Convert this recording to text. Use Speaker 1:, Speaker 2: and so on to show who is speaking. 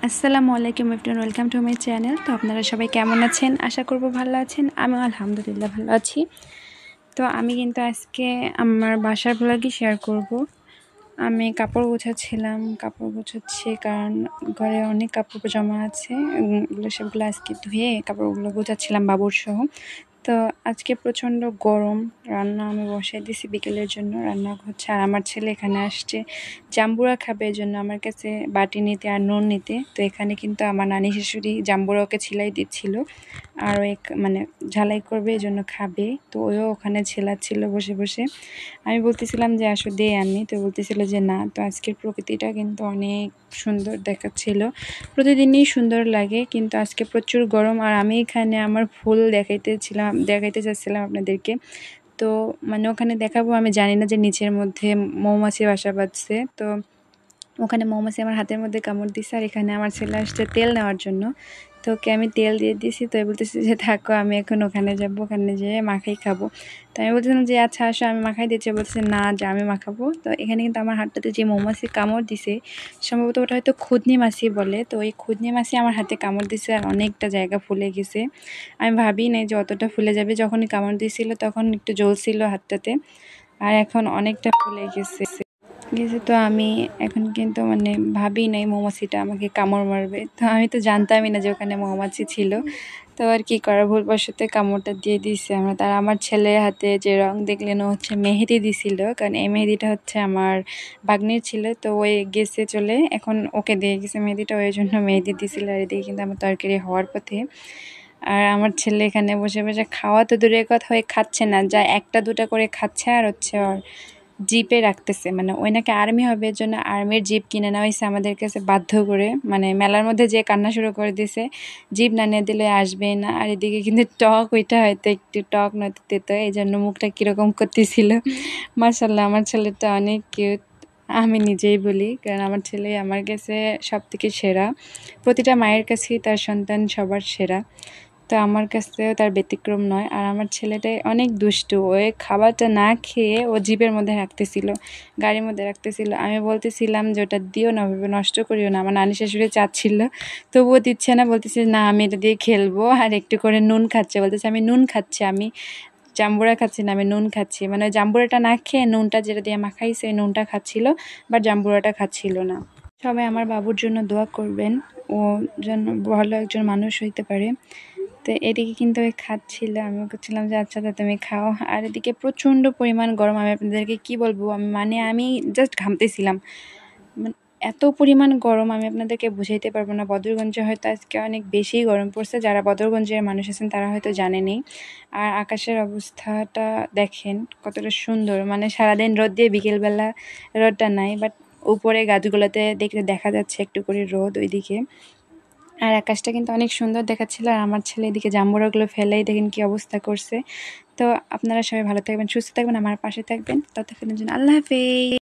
Speaker 1: আসসালামু আলাইকুম everyone, welcome to my channel. তো আপনারা সবাই কেমন আছেন? আশা করব ভালো আছেন। আমি আলহামদুলিল্লাহ ভালো আছি। তো আমি কিন্তু আজকে আমার বাসার ব্লগই শেয়ার করব। আমি কাপড় গোছাচ্ছি কারণ ঘরে অনেক কাপড় জমা আছে। সবগুলো আজকে ধুয়ে কাপড়গুলো গোছাচ্ছিলাম বাবুর সহ। তো আজকে প্রচণ্ড গরম, রান্না আমি বসাই দিয়েছি বিকেলের জন্য, রান্না হচ্ছে। আর আমার ছেলে এখানে আসছে জাম্বুরা খাবে, এর জন্য আমার কাছে বাটি নিতে আর নুন নিতে। তো এখানে কিন্তু আমার নানি শাশুড়ি জাম্বুরা ওকে ছিলাই দিচ্ছিল, আর মানে ঝালাই করবে, এই জন্য খাবে। তো ওও ওখানে ছেলাচ্ছিল বসে বসে। আমি বলতেছিলাম যে আসো দে আমি, তো বলতেছিল যে না। তো আজকের প্রকৃতিটা কিন্তু অনেক সুন্দর দেখাচ্ছিল, প্রতিদিনই সুন্দর লাগে, কিন্তু আজকে প্রচুর গরম। আর আমি এখানে আমার ফুল দেখাইতে চাচ্ছিলাম আপনাদেরকে। তো মানে ওখানে দেখাবো, আমি জানি না যে নিচের মধ্যে মৌমাছি বাসা বাঁধছে। তো ওখানে মৌমাছি আমার হাতের মধ্যে কামড় দিছে। আর এখানে আমার ছেলে আসছে তেল নেওয়ার জন্য, তো ওকে আমি তেল দিয়ে দিয়েছি। তো বলতেছি যে থাকো, আমি এখন ওখানে যাবো, ওখানে যেয়ে মাখাই খাবো। তো আমি বলছিলাম যে আচ্ছা আসো, আমি মাখাই দিচ্ছি। বলতেছে না, যে আমি মাখাবো। তো এখানে কিন্তু আমার হাতটাতে যে মৌমাছি কামড় দিছে, সম্ভবত ওটা হয়তো খুদনি মাছি বলে। তো ওই খুদনি মাছি আমার হাতে কামড় দিছে, আর অনেকটা জায়গা ফুলে গেছে। আমি ভাবি নাই যে অতটা ফুলে যাবে। যখনই কামড় দিয়েছিল তখন একটু জ্বলছিল হাতটাতে, আর এখন অনেকটা ফুলে গেছে। তো আমি এখন কিন্তু মানে ভাবি নাই মৌমাছিটা আমাকে কামড় মারবে। তো আমি তো জানতামই না যে ওখানে মৌমাছি ছিল। তো আর কি করার, ভুলবশত কামড়টা দিয়ে দিয়েছে আমরা। তার আমার ছেলের হাতে যে রং দেখলেন, ও হচ্ছে মেহেদি দিছিল, কারণ এই মেহেদিটা হচ্ছে আমার বাগ্নির ছিল। তো ওই গেছে চলে, এখন ওকে দিয়ে গেছে মেহেদিটা, ওই জন্য মেহেদি দিছিল। আর এদিকে কিন্তু আমার তরকারি হওয়ার পথে। আর আমার ছেলে এখানে বসে বসে খাওয়া তো দূরের কথা, হয়ে খাচ্ছে না, যা একটা দুটা করে খাচ্ছে। আর হচ্ছে ওর জিপে রাখতেছে, মানে ওই নাকি আর্মি হবে, এর জন্য আর্মির জিপ কিনে নেওয়া হয়েছে আমাদের কাছে বাধ্য করে। মানে মেলার মধ্যে যে কান্না শুরু করে দিছে, জিপ না নিয়ে দিলে আসবে না। আর এদিকে কিন্তু টক, ওইটা হয়তো একটু টক নয়তো তেতো, এই জন্য মুখটা কীরকম করতেছিল। মাশাল্লাহ, আমার ছেলেটা অনেক কিউট, আমি নিজেই বলি, কারণ আমার ছেলে আমার কাছে সব থেকে সেরা। প্রতিটা মায়ের কাছেই তার সন্তান সবার সেরা, তো আমার কাছেও তার ব্যতিক্রম নয়। আর আমার ছেলেটাই অনেক দুষ্টু, ওই খাবারটা না খেয়ে ও জিভের মধ্যে রাখতেছিল, গাড়ির মধ্যে রাখতেছিল। আমি বলতেছিলাম যে ওটা দিও না, ভেবে নষ্ট করিও না। আমার নানি শাশুড়ি চাচ্ছিল, তবুও দিচ্ছে না, বলতেছে না আমি এটা দিয়ে খেলবো। আর একটু করে নুন খাচ্ছে, বলতেছে আমি নুন খাচ্ছি, আমি জাম্বুরা খাচ্ছি না, আমি নুন খাচ্ছি। মানে জাম্বুরাটা না খেয়ে নুনটা যেটা দিয়ে মাখাইছে ওই নুনটা খাচ্ছিল, বাট জাম্বুরাটা খাচ্ছিল না। সবাই আমার বাবুর জন্য দোয়া করবেন, ও যেন ভালো একজন মানুষ হইতে পারে। তো এদিকে কিন্তু ওই খাচ্ছিল, আমি বলছিলাম যে আচ্ছা তা তুমি খাও। আর এদিকে প্রচণ্ড পরিমাণ গরম, আমি আপনাদেরকে কি বলবো, আমি জাস্ট ঘামতেছিলাম। মানে এত পরিমাণ গরম আমি আপনাদেরকে বুঝাইতে পারবো না। বদরগঞ্জে হয়তো আজকে অনেক বেশি গরম পড়ছে, যারা বদরগঞ্জের মানুষ আছেন তারা হয়তো জানেনই। আর আকাশের অবস্থাটা দেখেন কতটা সুন্দর, মানে সারাদিন রোদ দিয়ে বিকেলবেলা রোদটা নাই, বাট উপরে গাছগুলোতে দেখলে দেখা যাচ্ছে একটু করে রোদ ওইদিকে। আর আকাশটা কিন্তু অনেক সুন্দর দেখাচ্ছিল। আর আমার ছেলে এদিকে জাম্বুরাগুলো ফেলেই দেখেন কি অবস্থা করছে। তো আপনারা সবাই ভালো থাকবেন, সুস্থ থাকবেন, আমার পাশে থাকবেন। ততক্ষণের জন্য আল্লাহ হাফেজ।